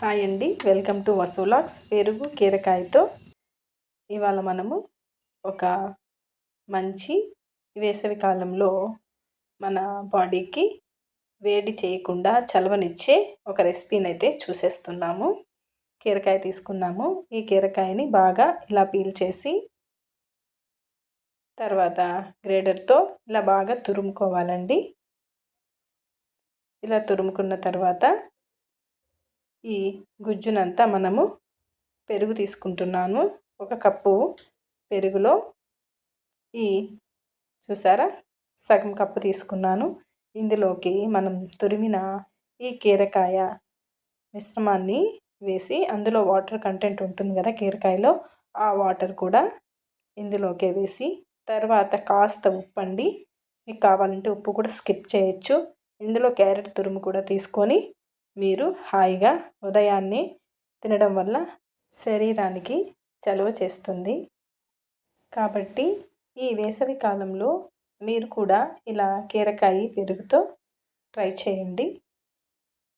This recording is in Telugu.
హాయ్ అండి, వెల్కమ్ టు వసూలాక్స్. పెరుగు కీరకాయతో ఇవాళ మనము ఒక మంచి వేసవి కాలంలో మన బాడీకి వేడి చేయకుండా చలవనిచ్చే ఒక రెసిపీని అయితే చూసేస్తున్నాము. కీరకాయ తీసుకున్నాము. ఈ కీరకాయని బాగా ఇలా పీల్ చేసి తర్వాత గ్రేటర్తో ఇలా బాగా తురుముకోవాలండి. ఇలా తురుముకున్న తర్వాత ఈ గుజ్జునంతా మనము పెరుగు తీసుకుంటున్నాను. ఒక కప్పు పెరుగులో ఈ చూసారా సగం కప్పు తీసుకున్నాను. ఇందులోకి మనం తురిమిన ఈ కీరకాయ మిశ్రమాన్ని వేసి, అందులో వాటర్ కంటెంట్ ఉంటుంది కదా కీరకాయలో, ఆ వాటర్ కూడా ఇందులోకే వేసి, తర్వాత కాస్త ఉప్పు అండి, మీకు కావాలంటే ఉప్పు కూడా స్కిప్ చేయొచ్చు. ఇందులో క్యారెట్ తురుము కూడా తీసుకొని మీరు హాయిగా ఉదయాన్నే తినడం వల్ల శరీరానికి చలువ చేస్తుంది. కాబట్టి ఈ వేసవి కాలంలో మీరు కూడా ఇలా కీరకాయ పెరుగుతో ట్రై చేయండి.